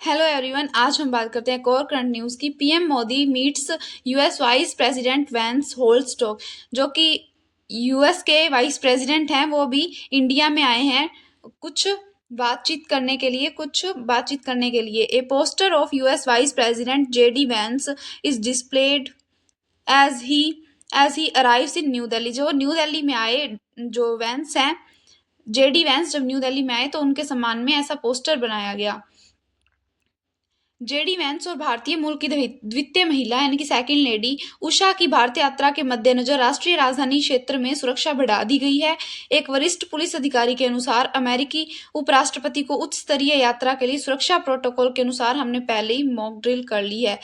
Hello everyone, आज हम बात करते हैं कोर करंट न्यूज़ की। PM Modi meets US vice president Vance holds talk, जो कि यूएस के वाइस प्रेसिडेंट हैं, वो भी इंडिया में आए हैं कुछ बातचीत करने के लिए। A poster of US vice president JD Vance is displayed as he arrives in New Delhi. जो न्यू दिल्ली में आए, जो वेंस हैं, जेडी वेंस जब न्यू दिल्ली में आए तो उनके सम्मान में ऐसा पोस्टर बनाया गया। जेडी वेंस और भारतीय मूल की द्वितीय महिला यानी कि सेकंड लेडी उषा की भारत यात्रा के मद्देनजर राष्ट्रीय राजधानी क्षेत्र में सुरक्षा बढ़ा दी गई है। एक वरिष्ठ पुलिस अधिकारी के अनुसार अमेरिकी उपराष्ट्रपति को उच्च स्तरीय यात्रा के लिए सुरक्षा प्रोटोकॉल के अनुसार हमने पहले ही मॉक ड्रिल कर ली है।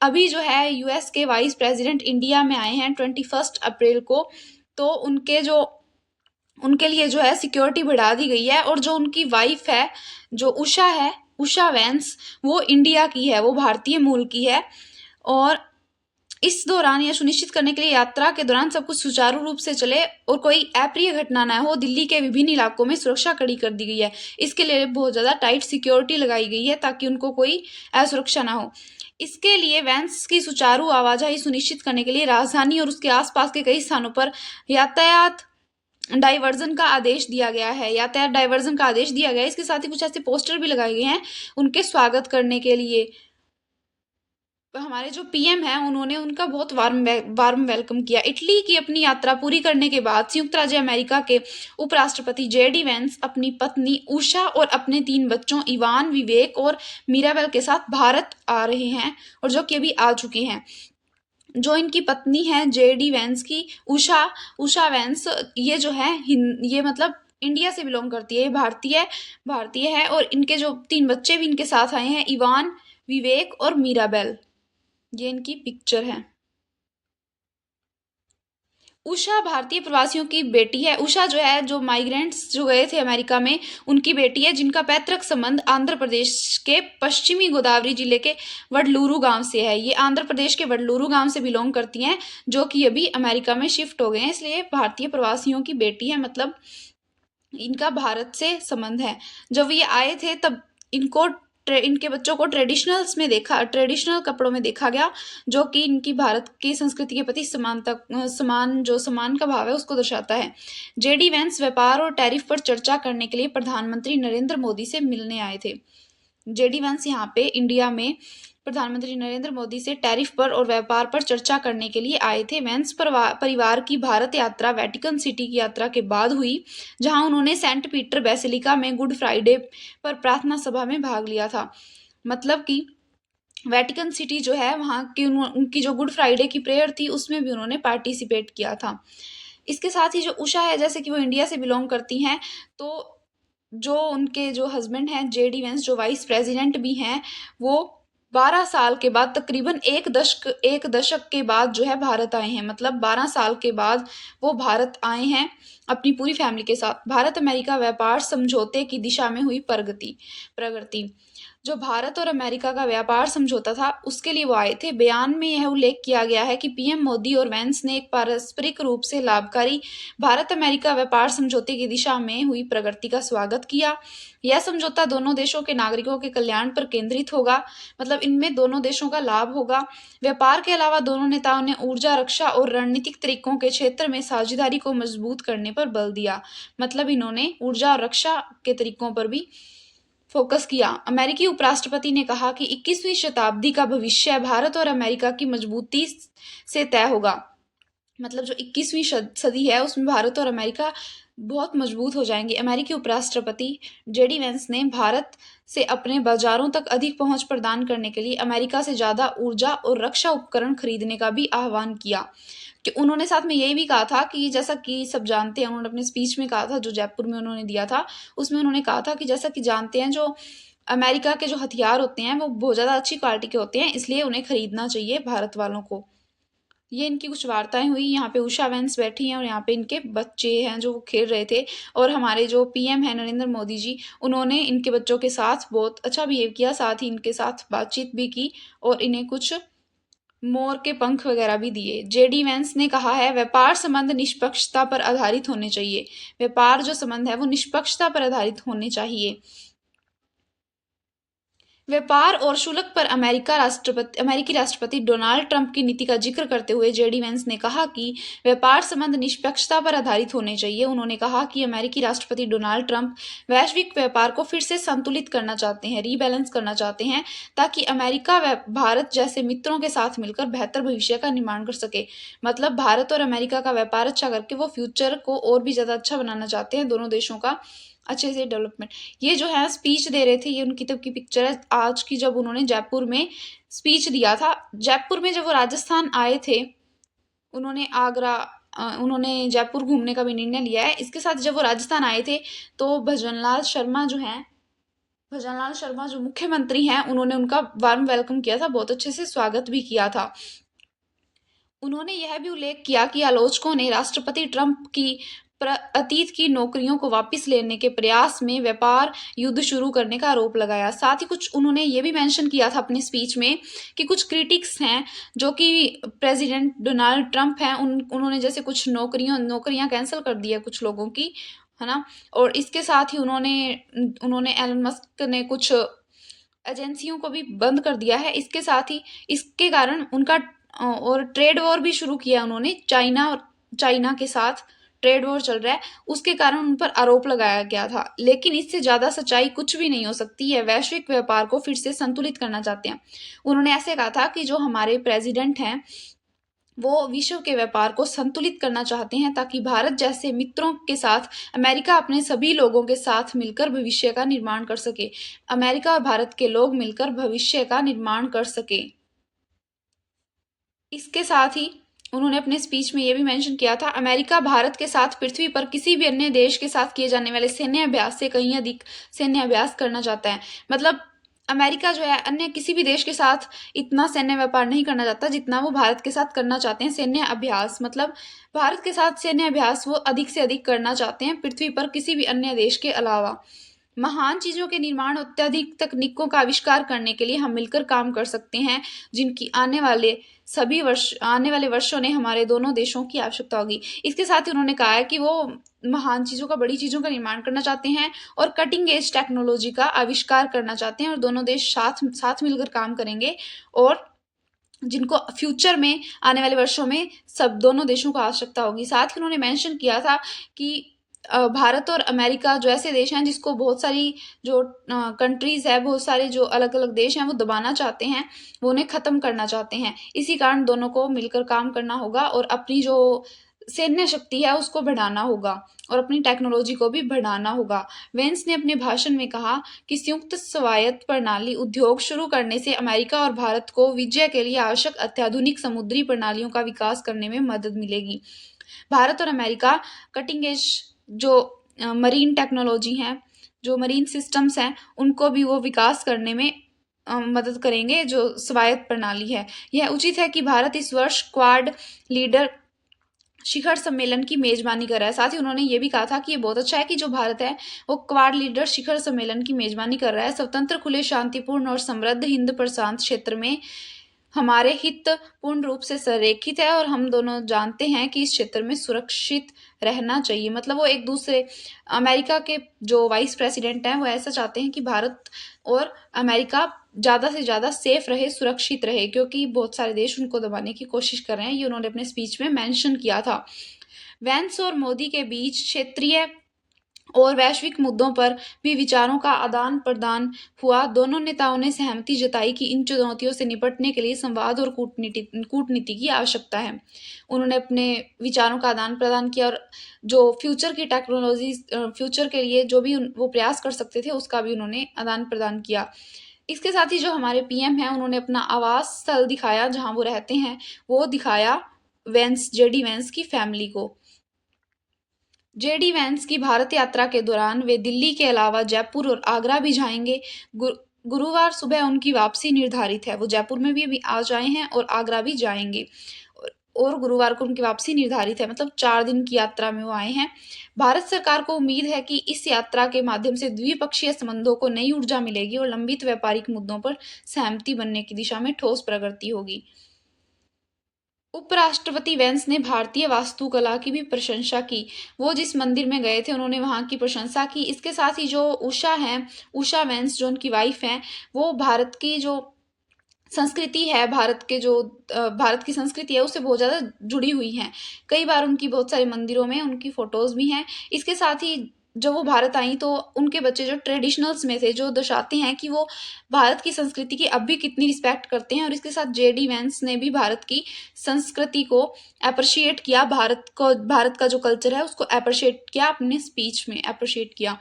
अभी जो है यूएस के वाइस प्रेसिडेंट इंडिया में आए हैं 21 अप्रैल को, तो उनके लिए जो है सिक्योरिटी बढ़ा दी गई है। और जो उनकी वाइफ है, जो उषा वेंस, वो इंडिया की है, वो भारतीय मूल की है। और इस दौरान यह सुनिश्चित करने के लिए यात्रा के दौरान सब कुछ सुचारू रूप से चले और कोई अप्रिय घटना न हो, दिल्ली के विभिन्न इलाकों में सुरक्षा कड़ी कर दी गई है। इसके लिए बहुत ज्यादा टाइट सिक्योरिटी लगाई गई है ताकि उनको कोई असुरक्षा ना हो। इसके लिए वेंस की सुचारू आवाजाही सुनिश्चित करने के लिए राजधानी और उसके आसपास के कई स्थानों पर यातायात डाइवर्जन का आदेश दिया गया है। इसके साथ ही कुछ ऐसे पोस्टर भी लगाए गए हैं उनके स्वागत करने के लिए। हमारे जो पीएम हैं, उन्होंने उनका बहुत वार्म वेलकम किया। इटली की अपनी यात्रा पूरी करने के बाद संयुक्त राज्य अमेरिका के उपराष्ट्रपति जेडी वेंस अपनी पत्नी उषा और अपने 3 बच्चों इवान, विवेक और मीराबेल के साथ भारत आ रहे हैं, और जो कि अभी आ चुके हैं। जो इनकी पत्नी है जेडी वेंस की, उषा वेंस, ये जो है ये मतलब इंडिया से बिलोंग करती है, ये भारतीय है। और इनके जो 3 बच्चे भी इनके साथ आए हैं, इवान, विवेक और मीराबेल, ये इनकी पिक्चर है। उषा भारतीय प्रवासियों की बेटी है। उषा जो है, जो माइग्रेंट्स जो गए थे अमेरिका में, उनकी बेटी है, जिनका पैतृक संबंध आंध्र प्रदेश के पश्चिमी गोदावरी जिले के वडलूरू गांव से है। ये आंध्र प्रदेश के वडलूरू गांव से बिलोंग करती हैं, जो कि अभी अमेरिका में शिफ्ट हो गए हैं, इसलिए भारतीय प्रवासियों की बेटी है। मतलब इनका भारत से संबंध है। जब ये आए थे तब इनके बच्चों को ट्रेडिशनल कपड़ों में देखा गया, जो कि इनकी भारत की संस्कृति के प्रति सम्मान का भाव है उसको दर्शाता है। जेडी वेंस व्यापार और टैरिफ पर चर्चा करने के लिए प्रधानमंत्री नरेंद्र मोदी से मिलने आए थे। जेडी वेंस यहाँ पे इंडिया में प्रधानमंत्री नरेंद्र मोदी से टैरिफ पर और व्यापार पर चर्चा करने के लिए आए थे। वेंस परिवार की भारत यात्रा वेटिकन सिटी की यात्रा के बाद हुई, जहां उन्होंने सेंट पीटर बेसिलिका में गुड फ्राइडे पर प्रार्थना सभा में भाग लिया था। मतलब कि वेटिकन सिटी जो है, वहां की उनकी जो गुड फ्राइडे की प्रेयर थी, उसमें भी उन्होंने पार्टिसिपेट किया था। इसके साथ ही जो उषा है, जैसे कि वो इंडिया से बिलोंग करती हैं, तो जो उनके जो हस्बैंड हैं जेडी वेंस, जो वाइस प्रेसिडेंट भी हैं, वो 12 साल के बाद, तकरीबन एक दशक के बाद जो है भारत आए हैं। मतलब 12 साल के बाद वो भारत आए हैं अपनी पूरी फैमिली के साथ। भारत अमेरिका व्यापार समझौते की दिशा में हुई प्रगति। जो भारत और अमेरिका का व्यापार समझौता था, उसके लिए वो आए थे। बयान में यह उल्लेख किया गया है कि पीएम मोदी और वेंस ने एक पारस्परिक रूप से लाभकारी भारत अमेरिका व्यापार समझौते की दिशा में हुई प्रगति का स्वागत किया। यह समझौता दोनों देशों के नागरिकों के कल्याण पर केंद्रित होगा। मतलब इनमें दोनों देशों का लाभ होगा। व्यापार के अलावा दोनों नेताओं ने ऊर्जा, रक्षा और रणनीतिक तरीकों के क्षेत्र में साझेदारी को मजबूत करने पर बल दिया। मतलब इन्होंने ऊर्जा और रक्षा के तरीकों पर भी फोकस किया। अमेरिकी उपराष्ट्रपति ने कहा कि 21वीं शताब्दी का भविष्य भारत और अमेरिका की मजबूती से तय होगा। मतलब जो 21वीं सदी है, उसमें भारत और अमेरिका बहुत मजबूत हो जाएंगे। अमेरिकी उपराष्ट्रपति जेडी वेंस ने भारत से अपने बाजारों तक अधिक पहुंच प्रदान करने के लिए अमेरिका से ज्यादा ऊर्जा और रक्षा उपकरण खरीदने का भी आह्वान किया। कि उन्होंने साथ में यही भी कहा था कि जैसा कि सब जानते हैं, उन्होंने अपने स्पीच में कहा था, जो जयपुर में उन्होंने दिया था, उसमें उन्होंने कहा था कि जैसा कि जानते हैं, जो अमेरिका के जो हथियार होते हैं वो बहुत ज़्यादा अच्छी क्वालिटी के होते हैं, इसलिए उन्हें खरीदना चाहिए भारत वालों को। ये इनकी कुछ वार्ताएं हुई। यहाँ पे उषा वेंस बैठी हैं और यहाँ पे इनके बच्चे हैं जो खेल रहे थे। और हमारे जो पीएम हैं नरेंद्र मोदी जी, उन्होंने इनके बच्चों के साथ बहुत अच्छा बिहेव किया, साथ ही इनके साथ बातचीत भी की और इन्हें कुछ मोर के पंख वगैरह भी दिए। जेडी वेंस ने कहा है, व्यापार संबंध निष्पक्षता पर आधारित होने चाहिए। व्यापार जो संबंध है वो निष्पक्षता पर आधारित होने चाहिए। व्यापार और शुल्क पर अमेरिकी राष्ट्रपति डोनाल्ड ट्रंप की नीति का जिक्र करते हुए जेडी वेंस ने कहा कि व्यापार संबंध निष्पक्षता पर आधारित होने चाहिए। उन्होंने कहा कि अमेरिकी राष्ट्रपति डोनाल्ड ट्रंप वैश्विक व्यापार को फिर से संतुलित करना चाहते हैं, रीबैलेंस करना चाहते हैं, ताकि अमेरिका भारत जैसे मित्रों के साथ मिलकर बेहतर भविष्य का निर्माण कर सके। मतलब भारत और अमेरिका का व्यापार अच्छा करके वो फ्यूचर को और भी ज़्यादा अच्छा बनाना चाहते हैं, दोनों देशों का अच्छे से डेवलपमेंट। ये जो है स्पीच दे रहे थे, ये उनकी तब की पिक्चर है आज की, जब उन्होंने जयपुर में स्पीच दिया था। जयपुर में जब वो राजस्थान आए थे, उन्होंने जयपुर घूमने का भी निर्णय लिया है। इसके साथ जब वो राजस्थान आए थे तो भजनलाल शर्मा जो मुख्यमंत्री हैं, उन्होंने उनका वार्म वेलकम किया था, बहुत अच्छे से स्वागत भी किया था। उन्होंने यह भी उल्लेख किया कि आलोचकों ने राष्ट्रपति ट्रंप की अतीत की नौकरियों को वापस लेने के प्रयास में व्यापार युद्ध शुरू करने का आरोप लगाया। साथ ही कुछ उन्होंने ये भी मेंशन किया था अपनी स्पीच में कि कुछ क्रिटिक्स हैं जो कि प्रेसिडेंट डोनाल्ड ट्रंप हैं, उन्होंने जैसे कुछ नौकरियां कैंसिल कर दी है कुछ लोगों की, है ना। और इसके साथ ही उन्होंने एलन मस्क ने कुछ एजेंसियों को भी बंद कर दिया है। इसके साथ ही इसके कारण उनका और ट्रेड वॉर भी शुरू किया उन्होंने, चाइना के साथ ट्रेड वॉर चल रहा है, उसके कारण उन पर आरोप लगाया गया था। लेकिन इससे ज्यादा सच्चाई कुछ भी नहीं हो सकती है। वैश्विक व्यापार को फिर से संतुलित करना चाहते हैं। उन्होंने ऐसे कहा था कि जो हमारे प्रेसिडेंट हैं वो विश्व के व्यापार को संतुलित करना चाहते हैं, ताकि भारत जैसे मित्रों के साथ अमेरिका अपने सभी लोगों के साथ मिलकर भविष्य का निर्माण कर सके। अमेरिका और भारत के लोग मिलकर भविष्य का निर्माण कर सके। इसके साथ ही उन्होंने अपने स्पीच में यह भी मेंशन किया था, अमेरिका भारत के साथ पृथ्वी पर किसी भी अन्य देश के साथ किए जाने वाले सैन्य अभ्यास से कहीं अधिक सैन्य अभ्यास करना चाहता है। मतलब अमेरिका जो है अन्य किसी भी देश के साथ इतना सैन्य व्यापार नहीं करना चाहता जितना वो भारत के साथ करना चाहते हैं। सैन्य अभ्यास मतलब भारत के साथ सैन्य अभ्यास वो अधिक से अधिक करना चाहते हैं पृथ्वी पर किसी भी अन्य देश के अलावा। महान चीजों के निर्माण, अत्यधिक तकनीकों का आविष्कार करने के लिए हम मिलकर काम कर सकते हैं, जिनकी आने वाले वर्षों ने हमारे दोनों देशों की आवश्यकता होगी। इसके साथ ही उन्होंने कहा है कि वो महान चीजों का, बड़ी चीजों का निर्माण करना चाहते हैं और कटिंग एज टेक्नोलॉजी का आविष्कार करना चाहते हैं, और दोनों देश साथ मिलकर काम करेंगे, और जिनको फ्यूचर में आने वाले वर्षों में सब दोनों देशों को आवश्यकता होगी। साथ ही उन्होंने मेंशन किया था कि भारत और अमेरिका जो ऐसे देश हैं जिसको बहुत सारी जो कंट्रीज है, बहुत सारे जो अलग अलग देश हैं वो दबाना चाहते हैं, वो उन्हें ख़त्म करना चाहते हैं। इसी कारण दोनों को मिलकर काम करना होगा और अपनी जो सैन्य शक्ति है उसको बढ़ाना होगा और अपनी टेक्नोलॉजी को भी बढ़ाना होगा। वेंस ने अपने भाषण में कहा कि संयुक्त स्वायत्त प्रणाली उद्योग शुरू करने से अमेरिका और भारत को विजय के लिए आवश्यक अत्याधुनिक समुद्री प्रणालियों का विकास करने में मदद मिलेगी। भारत और अमेरिका कटिंग एज जो मरीन टेक्नोलॉजी हैं, जो मरीन सिस्टम्स हैं, उनको भी वो विकास करने में मदद करेंगे। जो स्वायत्त प्रणाली है, यह उचित है कि भारत इस वर्ष क्वाड लीडर शिखर सम्मेलन की मेजबानी कर रहा है। साथ ही उन्होंने ये भी कहा था कि ये बहुत अच्छा है कि जो भारत है वो क्वाड लीडर शिखर सम्मेलन की मेजबानी कर रहा है। स्वतंत्र, खुले, शांतिपूर्ण और समृद्ध हिंद प्रशांत क्षेत्र में हमारे हित पूर्ण रूप से संरेखित है और हम दोनों जानते हैं कि इस क्षेत्र में सुरक्षित रहना चाहिए। मतलब वो एक दूसरे, अमेरिका के जो वाइस प्रेसिडेंट हैं वो ऐसा चाहते हैं कि भारत और अमेरिका ज़्यादा से ज़्यादा सेफ रहे, सुरक्षित रहे, क्योंकि बहुत सारे देश उनको दबाने की कोशिश कर रहे हैं। ये उन्होंने अपने स्पीच में मेंशन किया था। वैंस और मोदी के बीच क्षेत्रीय और वैश्विक मुद्दों पर भी विचारों का आदान प्रदान हुआ। दोनों नेताओं ने सहमति जताई कि इन चुनौतियों से निपटने के लिए संवाद और कूटनीति की आवश्यकता है। उन्होंने अपने विचारों का आदान प्रदान किया और जो फ्यूचर की टेक्नोलॉजी, फ्यूचर के लिए जो भी वो प्रयास कर सकते थे उसका भी उन्होंने आदान प्रदान किया। इसके साथ ही जो हमारे पीएम हैं उन्होंने अपना आवास स्थल दिखाया जहां वो रहते हैं, वो दिखाया जेडी वेंस की फैमिली को। जेडी वेंस की भारत यात्रा के दौरान वे दिल्ली के अलावा जयपुर और आगरा भी जाएंगे। गुरुवार सुबह उनकी वापसी निर्धारित है। वो जयपुर में भी अभी आज आए हैं और आगरा भी जाएंगे, और गुरुवार को उनकी वापसी निर्धारित है। मतलब 4 दिन की यात्रा में वो आए हैं। भारत सरकार को उम्मीद है कि इस यात्रा के माध्यम से द्विपक्षीय संबंधों को नई ऊर्जा मिलेगी और लंबित व्यापारिक मुद्दों पर सहमति बनने की दिशा में ठोस प्रगति होगी। उपराष्ट्रपति वेंस ने भारतीय वास्तुकला की भी प्रशंसा की। वो जिस मंदिर में गए थे उन्होंने वहाँ की प्रशंसा की। इसके साथ ही जो उषा हैं, उषा वेंस जो उनकी वाइफ हैं, वो भारत की जो संस्कृति है, भारत की संस्कृति है उससे बहुत ज़्यादा जुड़ी हुई हैं। कई बार उनकी बहुत सारे मंदिरों में उनकी फ़ोटोज़ भी हैं। इसके साथ ही जब वो भारत आईं तो उनके बच्चे जो ट्रेडिशनल्स में थे, जो दर्शाते हैं कि वो भारत की संस्कृति की अब भी कितनी रिस्पेक्ट करते हैं। और इसके साथ जेडी वेंस ने भी भारत की संस्कृति को एप्रिशिएट किया, भारत का जो कल्चर है उसको एप्रिशिएट किया, अपने स्पीच में एप्रिशिएट किया।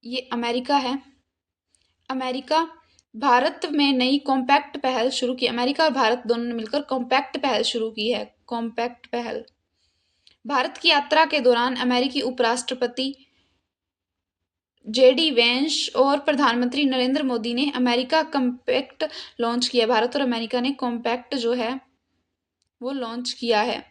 ये अमेरिका है। अमेरिका भारत में नई कॉम्पैक्ट पहल शुरू की। अमेरिका और भारत दोनों ने मिलकर कॉम्पैक्ट पहल शुरू की है। कॉम्पैक्ट पहल। भारत की यात्रा के दौरान अमेरिकी उपराष्ट्रपति जेडी वेंस और प्रधानमंत्री नरेंद्र मोदी ने अमेरिका कॉम्पैक्ट लॉन्च किया। भारत और अमेरिका ने कॉम्पैक्ट जो है वो लॉन्च किया है।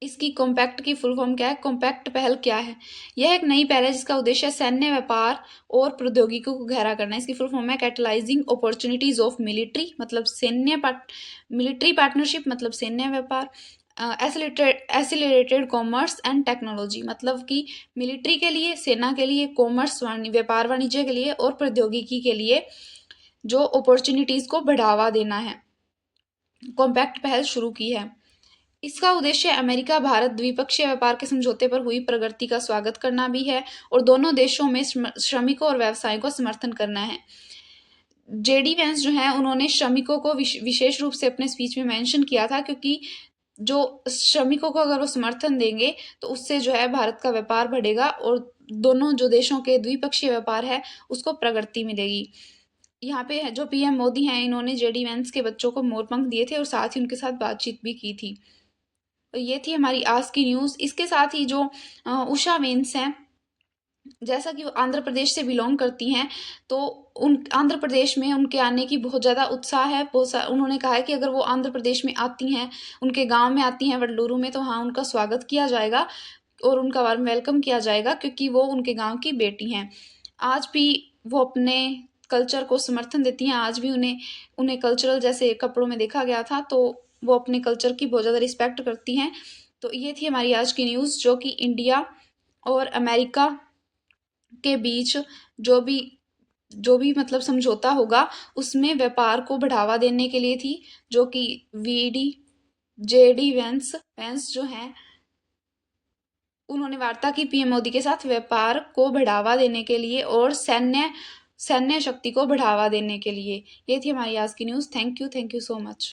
इसकी कॉम्पैक्ट की फुल फॉर्म क्या है? कॉम्पैक्ट पहल क्या है? यह एक नई पहल है जिसका उद्देश्य सैन्य व्यापार और प्रौद्योगिकी को गहरा करना है। इसकी फुल फॉर्म है कैटलाइजिंग अपॉर्चुनिटीज ऑफ मिलिट्री, मतलब मिलिट्री पार्टनरशिप, मतलब सैन्य व्यापार। एसिलेटेड कॉमर्स एंड टेक्नोलॉजी, मतलब कि मिलिट्री के लिए, सेना के लिए, कॉमर्स व्यापार वाणिज्य के लिए और प्रौद्योगिकी के लिए जो अपॉर्चुनिटीज को बढ़ावा देना है, कॉम्पैक्ट पहल शुरू की है। इसका उद्देश्य अमेरिका भारत द्विपक्षीय व्यापार के समझौते पर हुई प्रगति का स्वागत करना भी है और दोनों देशों में श्रमिकों और व्यवसायों को समर्थन करना है। जेडी वेंस जो है उन्होंने श्रमिकों को विशेष रूप से अपने स्पीच में मेंशन किया था, क्योंकि जो श्रमिकों को अगर वो समर्थन देंगे तो उससे जो है भारत का व्यापार बढ़ेगा और दोनों जो देशों के द्विपक्षीय व्यापार है उसको प्रगति मिलेगी। यहाँ पे जो पीएम मोदी हैं इन्होंने जेडी वेंस के बच्चों को मोर पंख दिए थे और साथ ही उनके साथ बातचीत भी की थी। तो ये थी हमारी आज की न्यूज़। इसके साथ ही जो उषा वेंस हैं, जैसा कि वो आंध्र प्रदेश से बिलोंग करती हैं, तो उन आंध्र प्रदेश में उनके आने की बहुत ज़्यादा उत्साह है। उन्होंने कहा है कि अगर वो आंध्र प्रदेश में आती हैं, उनके गांव में आती हैं वडलूरू में, तो हाँ उनका स्वागत किया जाएगा और उनका वार्म वेलकम किया जाएगा, क्योंकि वो उनके गाँव की बेटी हैं। आज भी वो अपने कल्चर को समर्थन देती हैं। आज भी उन्हें कल्चरल जैसे कपड़ों में देखा गया था, तो वो अपने कल्चर की बहुत ज़्यादा रिस्पेक्ट करती हैं। तो ये थी हमारी आज की न्यूज़, जो कि इंडिया और अमेरिका के बीच जो भी मतलब समझौता होगा उसमें व्यापार को बढ़ावा देने के लिए थी, जो कि जेडी वेंस जो हैं उन्होंने वार्ता की पीएम मोदी के साथ व्यापार को बढ़ावा देने के लिए और सैन्य शक्ति को बढ़ावा देने के लिए। ये थी हमारी आज की news. Thank you so much.